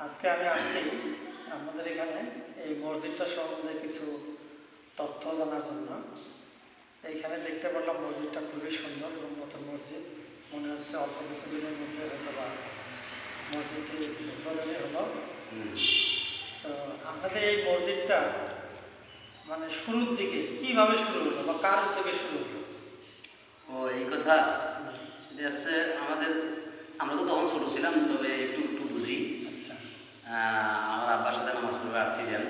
আজকে আমি আসছি আমাদের এখানে এই মসজিদটা সম্বন্ধে কিছু তথ্য জানার জন্য। এইখানে দেখতে পারলাম মসজিদটা খুবই সুন্দর এবং নতুন মসজিদ, মনে হচ্ছে অল্প কিছুদিনের মধ্যে হয়তো বা মসজিদটি উদ্বোধনী হলো। তো আপনাদের এই মসজিদটা মানে শুরুর দিকে কিভাবে শুরু হলো বা কার উদ্যোগে শুরু হলো? ও এই কথা যে হচ্ছে আমরা তো তখন ছোটো ছিলাম, তবে একটু একটু বুঝি। আচ্ছা, আমার আব্বার সাথে নামাজ পড়বে আসছিলেন,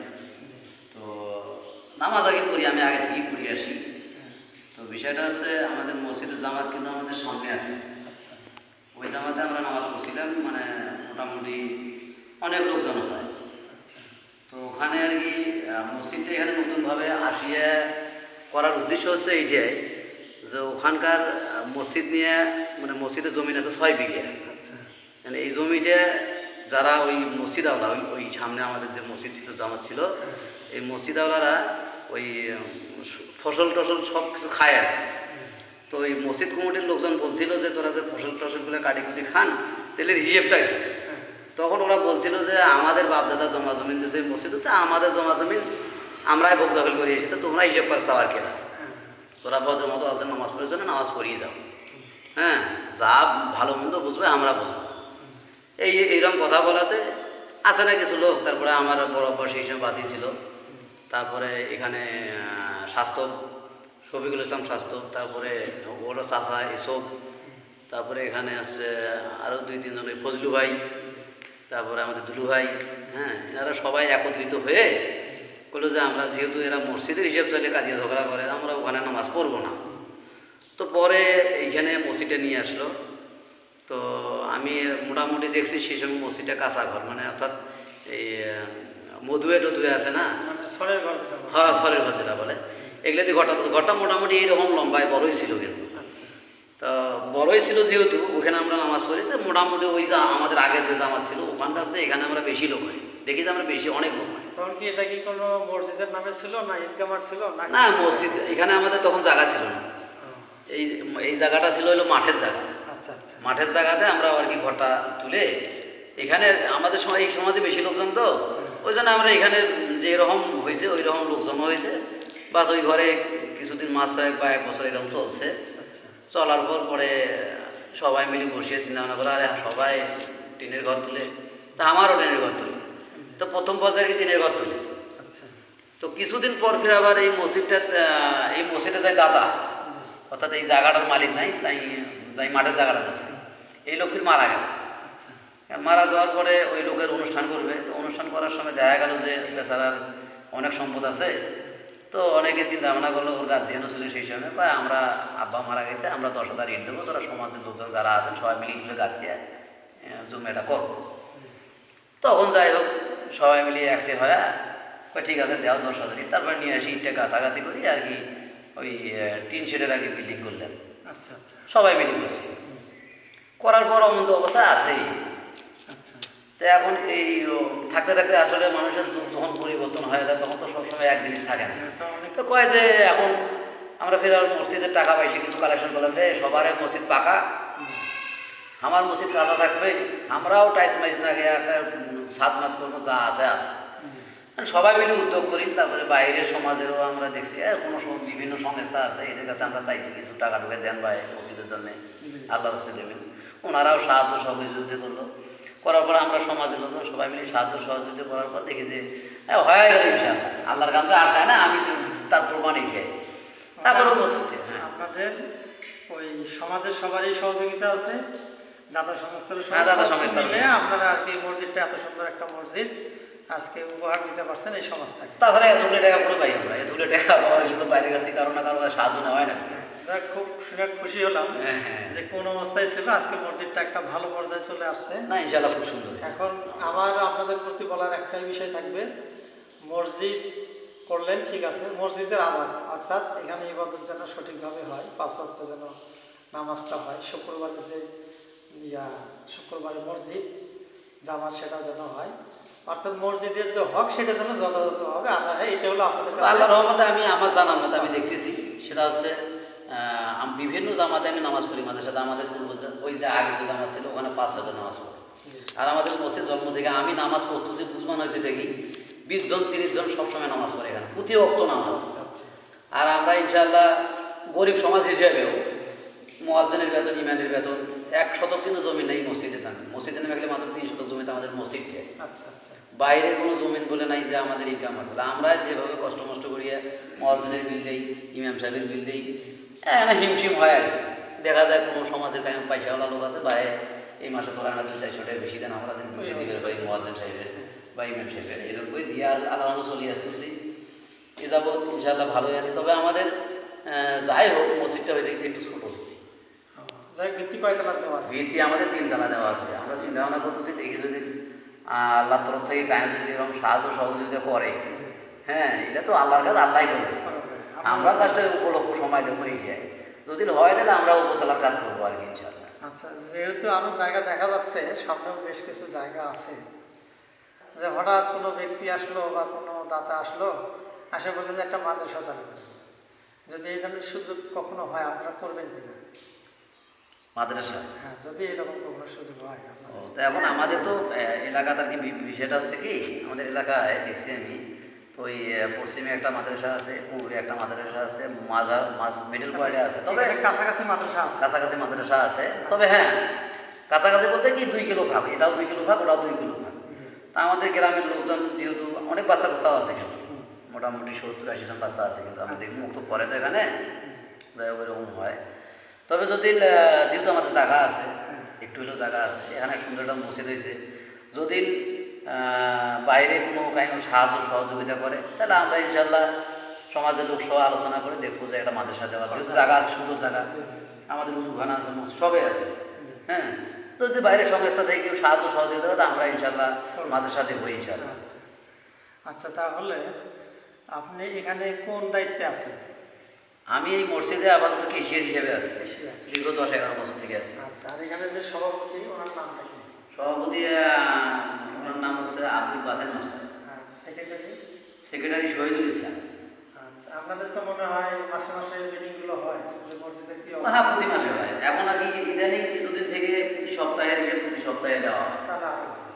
তো নামাজ আগে পড়ি, আমি আগে থেকেই পড়ে আসি। তো বিষয়টা হচ্ছে আমাদের মসজিদের জামাত কিন্তু আমাদের সামনে আছে। আচ্ছা, ওই জামাতে আমরা নামাজ পড়ছিলাম, মানে মোটামুটি অনেক লোকজন হয়। আচ্ছা, তো ওখানে আর কি মসজিদটা এখানে নতুনভাবে আসিয়া করার উদ্দেশ্য হচ্ছে এইটাই যে ওখানকার মসজিদ নিয়ে, মানে মসজিদের জমিন আছে 6 বিঘা। আচ্ছা, মানে এই জমিটা যারা ওই মসজিদ আওলা, ওই সামনে আমাদের যে মসজিদ ছিল, জামাত ছিল, এই মসজিদ আওলারা ওই ফসল টসল সব কিছু খায় আর কি। তো এই মসজিদ কমিটির লোকজন বলছিল যে তোরা যে ফসল টসলগুলো কাটি কুটি খান, তেলের হিসেবটা কি? তখন ওরা বলছিল যে আমাদের বাপদাদা জমা জমিন দিয়েছে মসজিদে, তো আমাদের জমা জমিন আমরাই ভোগ দখল করে এসেছি, তো তোমরা হিসেব করে চাও আর কেনা। তোরা বজ্র মতো আলছেন নামাজ পড়ার জন্য নামাজ পড়িয়ে যাও, হ্যাঁ, যা ভালো মন্দ বুঝবে আমরা বুঝবো। এইরকম কথা বলাতে আছে না কিছু লোক। তারপরে আমার বড় আব্বা সেই সময় বাসি ছিল, তারপরে এখানে স্বাস্থ্য শফিকুল ইসলাম স্বাস্থ্য, তারপরে ওরা চাষা এসব, তারপরে এখানে আছে আরও 2-3 জন, ফজলু ভাই, তারপরে আমাদের দুলু ভাই, হ্যাঁ, এনারা সবাই একত্রিত হয়ে বললো যে আমরা যেহেতু এরা মসজিদের হিসেব চাইলে কাজে ঝগড়া করে, আমরা ওখানে নামাজ পড়বো না। তো পরে এইখানে মসজিদটা নিয়ে আসলো। তো আমি মোটামুটি দেখছি সেই সময় মসজিদটা কাঁচা ঘর, মানে অর্থাৎ এই মধুয়ে টধুয়ে আছে না, হ্যাঁ, সরের ঘর যেটা বলে, এগুলো দিয়ে ঘরটা মোটামুটি এইরকম লম্বায় বড়ই ছিল কিন্তু। তো বড়ই ছিল যেহেতু ওখানে আমরা নামাজ পড়ি, তো মোটামুটি ওই যা আমাদের আগের যে জামাত ছিল ওখানটা আছে, এখানে আমরা বেশি লোক হয়, দেখি যে আমরা বেশি অনেক লোক হয়। তখন কি এটা কি কোনো মসজিদের নামে ছিল না ঈদগাহ মাঠ ছিল না, মসজিদ এখানে আমাদের তখন জায়গা ছিল না। এই জায়গাটা ছিল হলো মাঠের জায়গা। আচ্ছা, আচ্ছা, মাঠের জায়গাতে আমরা আর কি ঘরটা তুলে, এখানে আমাদের এই সমাজে বেশি লোকজন, তো ওই জন্য আমরা এখানে যে রকম হয়েছে ওই রকম লোক জমা হয়েছে, বাস ওই ঘরে কিছুদিন মাস 1 বা 1 বছর এরকম চলছে। চলার পরে সবাই মিলে বসিয়ে চিন্তা ভাবনা করে, আরে সবাই টিনের ঘর তুলে, তা আমারও টিনের ঘর তুলে। তো প্রথম পর্যায়ে কি টিনের ঘর তুলে। তো কিছুদিন পর ফিরে আবার এই মসজিদে যায় দাদা, অর্থাৎ এই জায়গাটার মালিক নাই, তাই মাঠের জায়গাটা আছে, এই লোকটির মারা গেল। মারা যাওয়ার পরে ওই লোকের অনুষ্ঠান করবে। তো অনুষ্ঠান করার সময় দেখা গেল যে বেচারার অনেক সম্পদ আছে। তো অনেকে চিন্তা ভাবনা করলো, ওর গার্জিয়ানও ছিল সেই সময়, বা আমরা আব্বা মারা গেছে, আমরা 10,000 ইট দেবো, তোরা সমাজের লোকজন যারা আছেন সবাই মিলে ইটগুলো গাছিয়ে জমিটা করবো। তখন যাই হোক সবাই মিলিয়ে একটে হয়, ঠিক আছে দেওয়া 10,000 ইট, তারপর নিয়ে আসি ইটটা গাঁথাগাঁথি করি আর কি, ওই টিন শেডের আর কি বিল্ডিং করলেন। আচ্ছা, আচ্ছা, সবাই মিলে বসি করার পর অমন তো অবস্থা আছেই। তো এখন এই থাকতে থাকতে আসলে মানুষের যখন পরিবর্তন হয়ে যায় তখন তো সবসময় এক জিনিস থাকে না। তো কয় যে এখন আমরা ফের মসজিদের টাকা পাইছি, কিছু কালেকশন করলাম, রে সবার মসজিদ পাকা, আমার মসজিদ কাঁচা থাকবে, আমরাও টাইস মাইস না গিয়ে সাত মাত করবো, যা আছে আছে। সবাই মিলে উদ্যোগ করি। তারপরে বাইরের সমাজেরও আমরা দেখছি কোনো বিভিন্ন সংস্থা আছে, এদের কাছে আমরা চাইছি কিছু টাকা ঢুকে দেন ভাই মসজিদের জন্য, আল্লাহ রাস্তায় দেবেন। ওনারাও সাহায্য সহযোগিতা করলো। করার পর আমরা সমাজের লোকজন সবাই মিলে সাহায্য সহযোগিতা করার পর দেখি যে হয়ে গেল ইনশাআল্লাহ, আল্লাহর কাছে আটকায় না, আমি তার প্রমাণ এটাই। তারপরে মসজিদে আপনাদের ওই সমাজের সবারই সহযোগিতা আছে, দাদা সংস্থার মিলে আপনারা আর কি মসজিদটা, এত সুন্দর একটা মসজিদ আজকে উপহার দিতে পারছেন এই সমাজটাকে। তাছাড়া এতগুলো টাকা পুরো পাই আমরা, এতগুলো টাকা পাওয়া গেলে তো বাইরের কাছে কারো না কারো সাহায্য নেওয়া হয় না। যাক, খুব শুনে খুশি হলাম যে কোন অবস্থায় ছিল আজকে মসজিদটা একটা ভালো পর্যায়ে চলে আসছে। না, ইনশাআল্লাহ খুব সুন্দর। এখন আমার আপনাদের প্রতি বলার একটাই বিষয় থাকবে, মসজিদ করলেন ঠিক আছে, মসজিদের আবাদ অর্থাৎ এখানে ইবাদত যেন সঠিকভাবে হয়, 5 ওয়াক্ত যেন নামাজটা হয়, শুক্রবারে যে শুক্রবারে মসজিদ জামাত সেটা যেন হয়, অর্থাৎ মসজিদের যে হক সেটা যেন যথাযথভাবে আদায় হয়। এটা হলো আপনাদের আল্লাহর রহমতে আমি আমার জানার মতো আমি দেখতেছি, সেটা হচ্ছে বিভিন্ন জামাতে আমি নামাজ পড়ি, মাঝে সাথে আমাদের পূর্ব ওই যে আগে যে জামাত ছিল ওখানে 5 হাজার নামাজ পড়ে। আর আমাদের মসজিদ জন্ম থেকে আমি নামাজ পড়তেছি বুঝবান হয়েছে দেখি 20 জন 30 জন সবসময় নামাজ পড়ে এখানে প্রতি ওয়াক্ত নামাজ। আচ্ছা আর আমরা ইনশাআল্লাহ গরিব সমাজ হিসেবেও মুয়াজ্জিনের বেতন ইমামের বেতন 1 শতক কিন্তু জমি নেই মসজিদে নামে, মসজিদে নেমে গেলে মাত্র 3 শতক জমিতে আমাদের মসজিদটা, আচ্ছা আচ্ছা বাইরে কোনো জমিন বলে নাই যে আমাদের ইনকাম আছে। আমরা যেভাবে কষ্ট মষ্ট করিয়া মুয়াজ্জিনের বিল দেই, ইমাম সাহেবের বিল দেই, এখানে হিমশিম হয় আর কি। দেখা যায় কোনো সমাজের কাছে পয়সাওয়ালা লোক আছে, ভাই এই মাসে তোরা না 200-400 টাকা বেশি দেন, আমরা দিতে দিবে ভাই মুয়াজ্জিন সাহেবের বা ইমাম সাহেবের, এরকম করে দিয়ে আল্লাহ চলে আসতেছি। এ যাবৎ ইনশাআল্লাহ ভালোই আছে। তবে আমাদের যাই হোক মসজিদটা হয়েছে কিন্তু একটু ছোটো হয়েছে। যাই ভিত্তি কয়তলা দেওয়া আছে? ভিত্তি আমাদের 3 তলা দেওয়া আছে। আমরা চিন্তা ভাবনা করতেছি দেখি যদি আল্লাহ তরফ থেকে কায়েম যদি এরকম সাহায্য সহযোগিতা করে, হ্যাঁ এটা তো আল্লাহর কাছে আল্লাহই করবে, আমরা কাজটা উপলক্ষ সময় দেবো এইটাই। যদি হয় তাহলে আমরা উপরতলার কাজ করবো আর কি ইনশাআল্লাহ। আচ্ছা, যেহেতু আরও জায়গা দেখা যাচ্ছে, সামনেও বেশ কিছু জায়গা আছে, যে হঠাৎ কোনো ব্যক্তি আসলো বা কোনো দাতা আসলো, আসে বলে যে একটা মাদ্রাসা চালু করে, যদি এই ধরনের সুযোগ কখনো হয় আপনারা করবেন কিনা? মাদ্রাসা হ্যাঁ, যদি এরকম কোনো সুযোগ হয় ও তো এখন আমাদের তো এলাকাতে আর কি বিষয়টা হচ্ছে কি, আমাদের এলাকায় দেখছি আমি তো ওই পশ্চিমে একটা মাদ্রাসা আছে, পূর্বে একটা মাদ্রাসা আছে, মিডল পয়েন্টে আছে, তবে এখানে কাছাকাছি মাদ্রাসা আছে। কাছাকাছি মাদ্রাসা আছে। তবে হ্যাঁ কাছাকাছি বলতে কি 2 কিলো ভাগ, এটাও 2 কিলো ভাগ, ওটাও 2 কিলো ভাগ। তা আমাদের গ্রামের লোকজন যেহেতু অনেক বাচ্চা কোচাও আছে, কিন্তু মোটামুটি 70-80 জন বাচ্চা আছে, কিন্তু আমি দেখি মুখ পরে তো এখানে ওইরকম হয়। তবে যদি যেহেতু আমাদের জায়গা আছে, একটু হলেও জায়গা আছে, এখানে সুন্দর একটা মসজিদ হয়েছে, যদি বাইরে কোনো কাহিনী সাহায্য সহযোগিতা করে তাহলে আমরা ইনশাল্লাহ সমাজের লোক সহ আলোচনা করে দেখবো যে একটা মাদ্রাসা দেওয়া, যেহেতু জায়গা আছে, সুন্দর জায়গা, আমাদের উজুখানা আছে, সবই আছে, হ্যাঁ। তো যদি বাইরের সংস্থা থেকে কেউ সাহায্য সহযোগিতা করে আমরা ইনশাল্লাহ মাদ্রাসা দেবো ইনশাল্লাহ। আচ্ছা আচ্ছা, তাহলে আপনি এখানে কোন দায়িত্বে আছেন? আমি এই মসজিদে আপাতত কেশিয়ার হিসেবে আছি, কেশিয়ার। দীর্ঘ 10-11 বছর থেকে আছি। আচ্ছা, আর এখানে যে সভাপতি, ওনার নামটা কি? সভাপতি ওনার নাম হচ্ছে Abdul Baten master. Secretary? Secretary Shahidul Islam. আচ্ছা, আপনাদের তো মনে হয় মাসে মাসে মিটিংগুলো হয় যে মসজিদের কি হ্যাঁ প্রতি মাসে হয়, এখন আর কি ইদানিং কিছুদিন থেকে প্রতি সপ্তাহে প্রতি সপ্তাহে দেওয়া হয়। তাহলে আরো ভালো।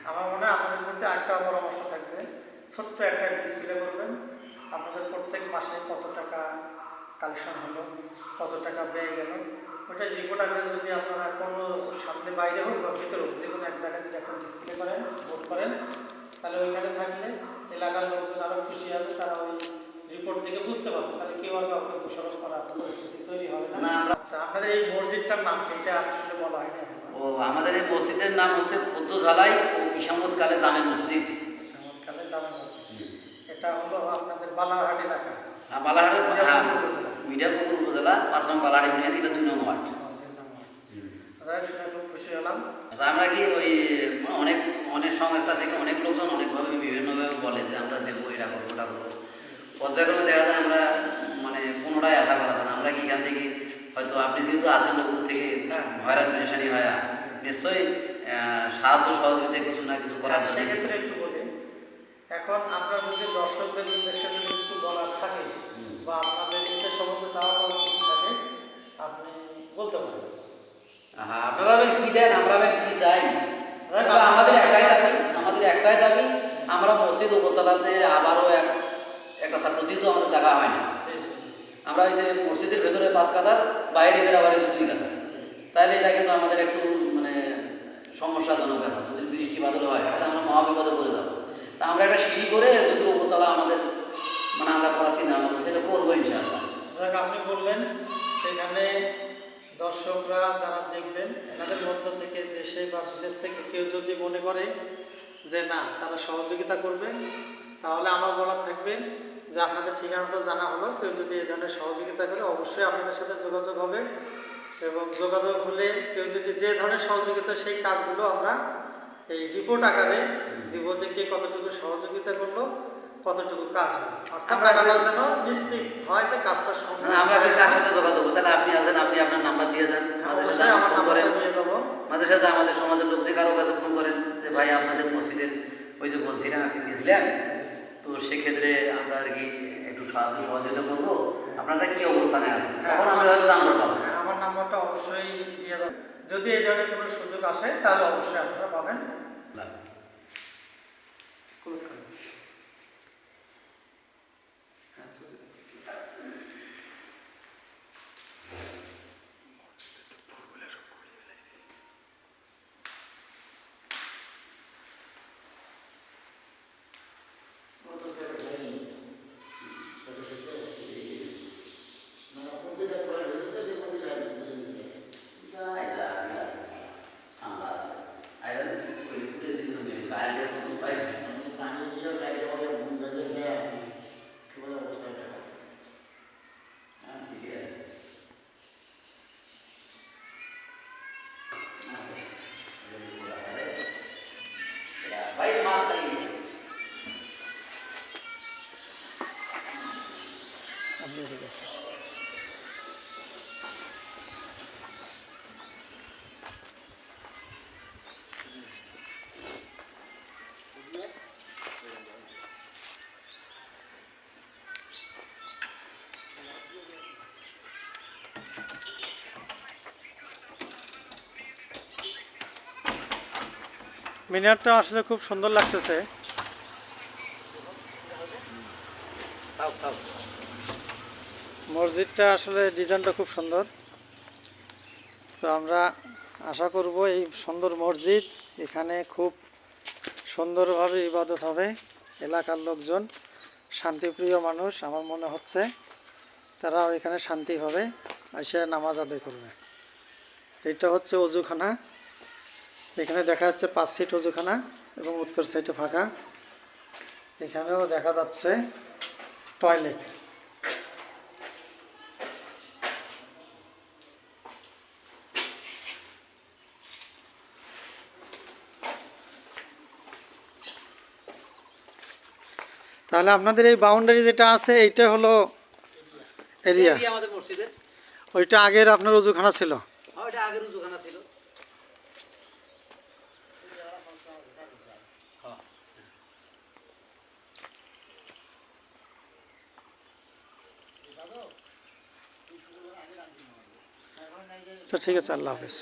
আমার মনে হয় আপনাদের প্রতি আরেকটা পরামর্শ থাকবে, ছোট্ট একটা ডিসপ্লে করবেন, আপনাদের প্রত্যেক মাসে কত টাকা কালেকশন হলো, কত টাকা ব্যয় গেল, ওটা রিপোর্ট আকারে যদি আপনারা কোনো সামনে বাইরে হোক বা ভিতরে হোক, যে কোনো এক জায়গায় যদি একটা ডিসপ্লে করেন, বোর্ড করেন, তাহলে ওইখানে থাকলে এলাকার লোকজন আরও খুশি হবে, তারা ওই রিপোর্ট থেকে বুঝতে পারবে, তাহলে কেউ আর কাউকে দোষারোপ করার পরিস্থিতি তৈরি হবে না। আচ্ছা, আপনাদের এই মসজিদটার নাম কি? এটা আসলে বলা হয়নি এখনো। ও আমাদের এই মসজিদের নাম হচ্ছে কুদ্দুস আলাই ও কিশামতকালে জামে মসজিদ। চমৎকারে জামে মসজিদ। এটা হলো আপনাদের বালারহাট এলাকা। বালাহাটের মিঠাপুকুর উপজেলা। মিঠাপুকুর উপজেলা 5 নং বালাহাট ইউনিয়ন, এটা 2 নং ওয়ার্ড। শুনে খুব খুশি হলাম। আচ্ছা, আমরা কি ওই অনেক অনেক সংস্থা থেকে অনেক লোকজন অনেকভাবে বিভিন্নভাবে বলে যে আমরা দেবো, এটা করবো, ওটা করবো, পর্যায়ক্রমে দেখা যায় আমরা মানে কোনোটাই আশা করা যায় না। আমরা কি এখান থেকে হয়তো আপনি যেহেতু আছেন উপর থেকে হয়রান পেরেশানি হয়, নিশ্চয়ই সাহায্য সহযোগিতা কিছু না কিছু করার। সেক্ষেত্রে একটু বলি, এখন আপনার যদি দর্শকদের উদ্দেশ্যে যদি কিছু বলার থাকে বা আপনাদের এটা সম্বন্ধে চাওয়া পাওয়ার কিছু থাকে, আপনি বলতে পারেন। হ্যাঁ, আপনারা আবার কি দেন, আমরা আবার কি চাই, আমাদের একটাই দাবি, আমরা মসজিদ উপতলাতে আবারও একটা ছাত্র, যেহেতু আমাদের জায়গা হয় না, আমরা এই যে মসজিদের ভেতরে 5 কাঠার, বাইরে বেরাবার 2 কাঠা, তাহলে এটা কিন্তু আমাদের একটু মানে সমস্যাজনক ব্যাপার। যদি বৃষ্টি বাদল হয় তাহলে আমরা মহাবিপদে পড়ে যাবো। তা আমরা একটা সিঁড়ি করে যদি উপতলা আমাদের মানে আমরা করার চিন্তা ভাবনা করছি, সেটা করবো ইনশাআল্লাহ। যাক, আপনি বললেন সেখানে দর্শকরা যারা দেখবেন, এনাদের মধ্য থেকে দেশে বা বিদেশ থেকে কেউ যদি মনে করে যে না তারা সহযোগিতা করবেন, তাহলে আমার বলার থাকবে যে আপনাদের ঠিকানা তো জানা হলো, কেউ যদি এই ধরনের সহযোগিতা করে অবশ্যই আপনাদের সাথে যোগাযোগ হবে, এবং যোগাযোগ হলে কেউ যদি যে ধরনের সহযোগিতা, সেই কাজগুলো আমরা এই রিপোর্ট আকারে দিব যে কে কতটুকু সহযোগিতা করলো, কতটুকু কাজ হলো, অর্থাৎ টাকাটা যেন নিশ্চিত হয় যে কাজটা সম্পূর্ণ। আমরা কার সাথে যোগাযোগ করবো, তাহলে আপনি আছেন, আপনি আপনার নাম্বার দিয়ে যান, অবশ্যই আমার নাম্বারটা দিয়ে যাবো। মাঝে সাথে আমাদের সমাজের লোক যে কারো কাছে ফোন করেন যে ভাই আপনাদের মসজিদের ওই যে বলছিলাম একদিন গেছিলাম, তো সেক্ষেত্রে আমরা আর কি একটু সাহায্য সহযোগিতা করবো, আপনারা কি অবস্থানে আছেন, তখন আমরা হয়তো জানতে পারবো। আমার নাম্বারটা অবশ্যই দিয়ে দেবো। যদি এই ধরনের কোনো সুযোগ আসে তাহলে অবশ্যই আপনারা পাবেন। ক্লোজ করুন। হ্যাঁ, সুযোগ। ভাই মাছ খাই আপনি ঠিক আছে। মিনারটা আসলে খুব সুন্দর লাগতেছে। খাও খাও মসজিদটা আসলে ডিজাইনটা খুব সুন্দর। তো আমরা আশা করব এই সুন্দর মসজিদ এখানে খুব সুন্দরভাবে ইবাদত হবে। এলাকার লোকজন শান্তিপ্রিয় মানুষ আমার মনে হচ্ছে, তারাও এখানে শান্তিভাবে এসে নামাজ আদায় করবে। এটা হচ্ছে অজুখানা। এখানে দেখা যাচ্ছে 5 সিট অজুখানা এবং উত্তর সাইডে ফাঁকা। এখানেও দেখা যাচ্ছে টয়লেট। তাহলে আপনাদের এই বাউন্ডারি যেটা আছে এইটা হলো এরিয়া। এই আমাদের মসজিদের ওইটা আগের আপনার অজুখানা ছিল। ওইটা আগের উজুখানা ছিল। তো ঠিক আছে, আল্লাহ হাফেজ।